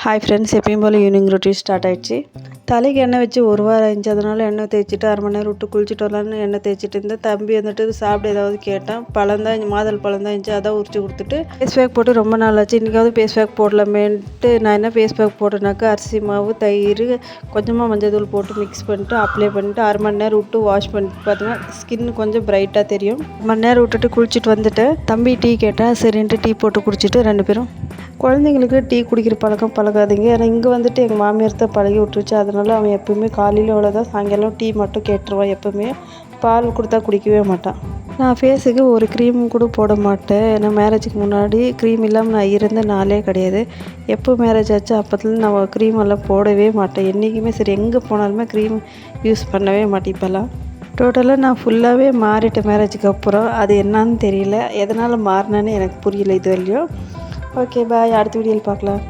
Hi friends, எப்பயும் போல் evening routine start ஆகிடுச்சு. தலைக்கு எண்ணெய் வச்சு ஒரு வாரம் ஆயிடுச்சு. அதனால் எண்ணெய் தேய்ச்சிட்டு அரை மணி நேரம் விட்டு குளிச்சுட்டு வரலான்னு எண்ணெய் தேய்ச்சிட்டு இருந்தேன். தம்பி வந்துட்டு சாப்பிட ஏதாவது கேட்டான். பழம்தான், மாதுளை பழம் தான் இருந்துச்சு. அதான் உரிச்சு கொடுத்துட்டு ஃபேஸ் பேக் போட்டு ரொம்ப நாள் ஆச்சு. இன்றைக்காவது ஃபேஸ் பேக் போடலாமேன்ட்டு நான் என்ன ஃபேஸ் பேக் போட்டேனாக்கா, அரிசி மாவு, தயிர், கொஞ்சமாக மஞ்சள் தூள் போட்டு மிக்ஸ் பண்ணிட்டு அப்ளை பண்ணிட்டு அரை மணி நேரம் விட்டு வாஷ் பண்ணிட்டு பார்த்தோன்னா ஸ்கின் கொஞ்சம் பிரைட்டாக தெரியும். அரை மணி நேரம் விட்டுட்டு குளிச்சுட்டு வந்துட்டு தம்பி டீ கேட்டால் சரின்ட்டு டீ போட்டு குடிச்சிட்டு ரெண்டு பேரும். குழந்தைங்களுக்கு டீ குடிக்கிற பழக்கம் பழகாதீங்க. ஏன்னா இங்கே வந்துட்டு எங்கள் மாமியார் தான் பழகி விட்டுருச்சு. அதனால் அவன் எப்போவுமே காலையில் அவ்வளோதான், சாயங்காலம் டீ மட்டும் கேட்டுருவான். எப்போவுமே பால் கொடுத்தா குடிக்கவே மாட்டான். நான் ஃபேஸுக்கு ஒரு க்ரீம் கூட போட மாட்டேன். ஏன்னா மேரேஜுக்கு முன்னாடி க்ரீம் இல்லாமல் நான் இருந்த நாளே கிடையாது. எப்போ மேரேஜ் ஆச்சு அப்போதுலேருந்து நான் க்ரீம் எல்லாம் போடவே மாட்டேன். என்றைக்குமே சரி, எங்கே போனாலுமே க்ரீம் யூஸ் பண்ணவே மாட்டேன். இப்போல்லாம் டோட்டலாக நான் ஃபுல்லாகவே மாறிட்டேன் மேரேஜுக்கு அப்புறம். அது என்னான்னு தெரியல, எதனால் மாறினேன்னு எனக்கு புரியல இது வரையும். ஓகே, பாய். அடுத்த வீடியோவில் பார்க்கலாம்.